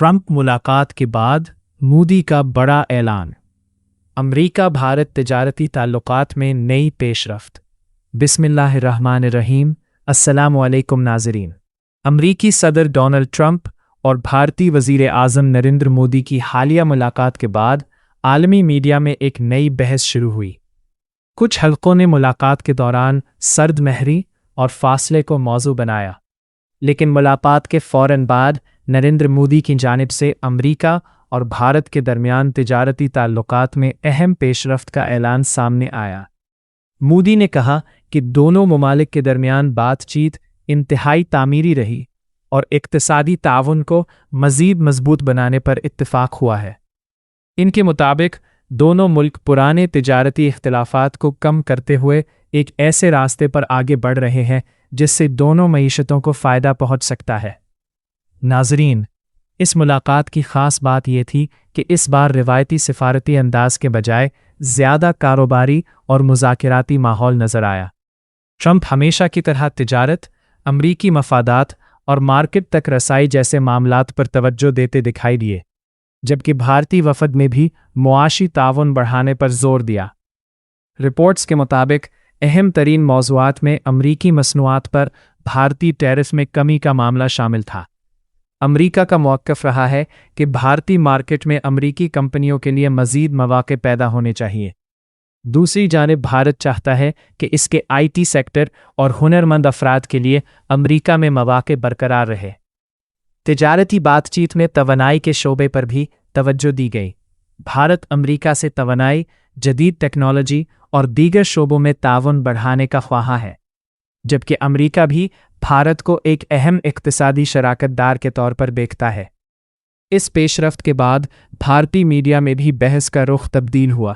Trump मुलाकात के बाद मोदी का बड़ा ऐलान। अमेरिका भारत तिजारती ताल्लुकात में नई पेशरफ्त। बिस्मिल्लाहिर्रहमानिर्रहीम। अस्सलामु अलैकुम नाज़रीन। अमरीकी सदर डोनाल्ड ट्रंप और भारतीय वज़ीर आज़म नरेंद्र मोदी की हालिया मुलाकात के बाद आलमी मीडिया में एक नई बहस शुरू हुई। कुछ हलकों ने मुलाकात के दौरान सर्द महरी और फासले को मौजू बनाया, लेकिन मुलाकात के फ़ौरन बाद नरेंद्र मोदी की जानिब से अमेरिका और भारत के दरमियान तिजारती ताल्लुकात में अहम पेशरफ्त का ऐलान सामने आया। मोदी ने कहा कि दोनों ममालिक के दरमियान बातचीत इंतहाई तामीरी रही और इक्तिसादी ताउन को मज़ीद मजबूत बनाने पर इत्तिफाक हुआ है। इनके मुताबिक दोनों मुल्क पुराने तिजारती इख्तिलाफात को कम करते हुए एक ऐसे रास्ते पर आगे बढ़ रहे हैं जिससे दोनों मईशतों को फ़ायदा पहुंच सकता है। नाज़रीन, इस मुलाकात की ख़ास बात यह थी कि इस बार रिवायती सिफारती अंदाज के बजाय ज़्यादा कारोबारी और मुज़ाकिराती माहौल नज़र आया। ट्रंप हमेशा की तरह तिजारत, अमरीकी मफादात और मार्केट तक रसाई जैसे मामलात पर तवज्जो देते दिखाई दिए, जबकि भारतीय वफ़द में भी मुआशी ताउन बढ़ाने पर जोर दिया। रिपोर्ट्स के मुताबिक अहम तरीन मौज़ूआत में अमरीकी मसनूआत पर भारतीय टैरिफ में कमी का मामला शामिल था। अमरीका का मौक़िफ़ रहा है कि भारतीय मार्केट में अमरीकी कंपनियों के लिए मज़ीद मौक़े पैदा होने चाहिए। दूसरी जानिब भारत चाहता है कि इसके IT सेक्टर और हुनरमंद अफराद के लिए अमरीका में मौक़े बरकरार रहे। तिजारती बातचीत में तवानाई के शोबे पर भी तवज्जो दी गई। भारत अमरीका से तवानाई, जदीद टेक्नोलॉजी और दीगर शोबों में ताउन बढ़ाने का ख्वाहा है, जबकि अमरीका भी भारत को एक अहम इक्तिसादी शराकतदार के तौर पर देखता है। इस पेशरफ्त के बाद भारतीय मीडिया में भी बहस का रुख तब्दील हुआ।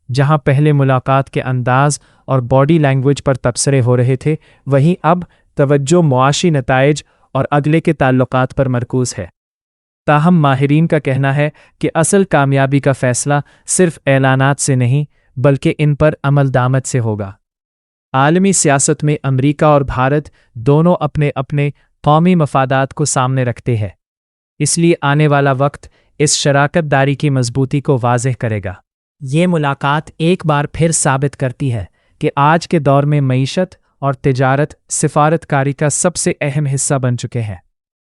जहां पहले मुलाकात के अंदाज और बॉडी लैंग्वेज पर तबसरे हो रहे थे, वहीं अब तवज्जो मुआशी नताइज और अगले के ताल्लुकात पर मरकूज है। ताहम माहिरीन का कहना है कि असल कामयाबी का फ़ैसला सिर्फ ऐलानात से नहीं बल्कि इन पर अमलदामत से होगा। आलमी सियासत में अमरीका और भारत दोनों अपने अपने कौमी मफादात को सामने रखते हैं, इसलिए आने वाला वक्त इस शराकतदारी की मजबूती को वाज़ेह करेगा। ये मुलाकात एक बार फिर साबित करती है कि आज के दौर में मईशत और तिजारत सिफारतकारी का सबसे अहम हिस्सा बन चुके हैं।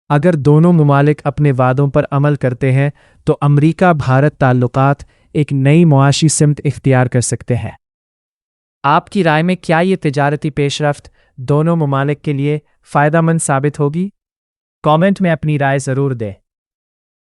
अगर दोनों ममालिक अपने वादों पर अमल करते हैं तो अमरीका भारत ताल्लुकात एक नई मुआशी सिमत इख्तियार कर सकते हैं। आपकी राय में क्या ये तिजारती पेशरफ्त दोनों ममालिक के लिए फ़ायदेमंद साबित होगी? कमेंट में अपनी राय ज़रूर दें।